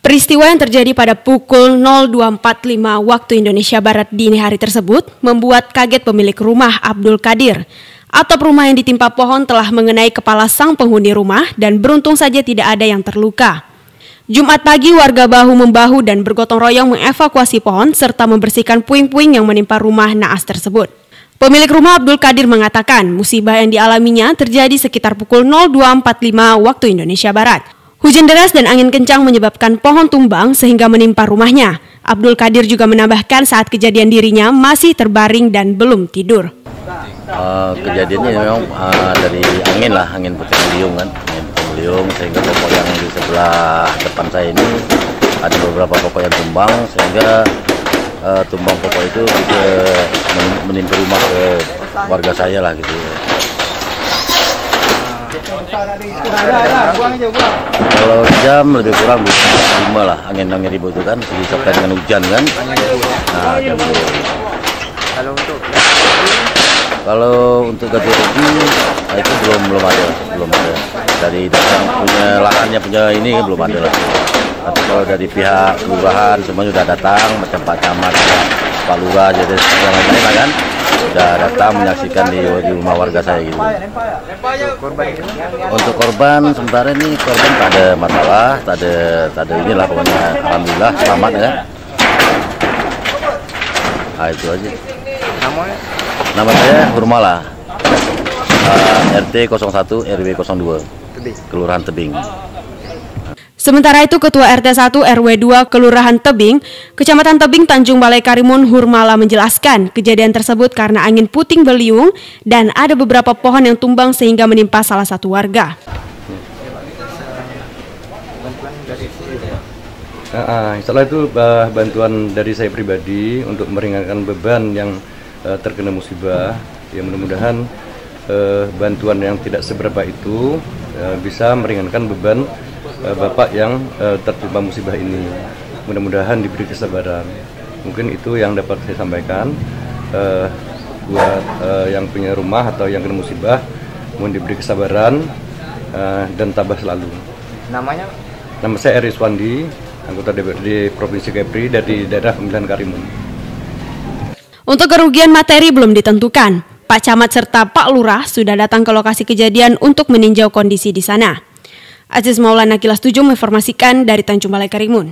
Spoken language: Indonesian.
Peristiwa yang terjadi pada pukul 02.45 waktu Indonesia Barat dini hari tersebut membuat kaget pemilik rumah Abdul Qadir. Atap rumah yang ditimpa pohon telah mengenai kepala sang penghuni rumah dan beruntung saja tidak ada yang terluka. Jumat pagi warga bahu-membahu dan bergotong royong mengevakuasi pohon serta membersihkan puing-puing yang menimpa rumah naas tersebut. Pemilik rumah Abdul Qadir mengatakan musibah yang dialaminya terjadi sekitar pukul 02.45 waktu Indonesia Barat. Hujan deras dan angin kencang menyebabkan pohon tumbang sehingga menimpa rumahnya. Abdul Qadir juga menambahkan saat kejadian dirinya masih terbaring dan belum tidur. Kejadiannya memang dari angin puting beliung kan, angin puting beliung sehingga pokok yang di sebelah depan saya ini ada beberapa pokok yang tumbang sehingga tumbang pokok itu bisa menimpa rumah ke warga saya lah gitu. Kalau jam lebih kurang 5 lah, angin ribut itu kan, disertai dengan hujan kan. Nah, jam kalau untuk ganti rugi itu belum ada. Dari datang punya lahannya punya ini belum ada lah. Nanti kalau dari pihak kelurahan semuanya sudah datang, macam Pak Camat, Pak Lurah, jadi yang lain kan sudah datang menyaksikan di rumah warga saya gitu. Untuk korban sementara ini korban tak ada masalah, tak ada inilah pokoknya alhamdulillah selamat ya. Nah, itu aja. Nama saya Hurmala, RT 01 RW 02, Kelurahan Tebing. Sementara itu Ketua RT 1 RW 2 Kelurahan Tebing, Kecamatan Tebing, Tanjung Balai Karimun, Hurmala menjelaskan kejadian tersebut karena angin puting beliung dan ada beberapa pohon yang tumbang sehingga menimpa salah satu warga. Setelah itu bantuan dari saya pribadi untuk meringankan beban yang terkena musibah, ya mudah-mudahan bantuan yang tidak seberapa itu bisa meringankan beban Bapak yang tertimpa musibah ini. Mudah-mudahan diberi kesabaran. Mungkin itu yang dapat saya sampaikan buat yang punya rumah atau yang kena musibah, mohon diberi kesabaran dan tabah selalu. Namanya? Nama saya Eris Wandi, anggota DPRD Provinsi Kepri dari daerah pemilihan Karimun. Untuk kerugian materi belum ditentukan. Pak Camat serta Pak Lurah sudah datang ke lokasi kejadian untuk meninjau kondisi di sana. Aziz Maulana Kilas 7 menginformasikan dari Tanjung Balai Karimun.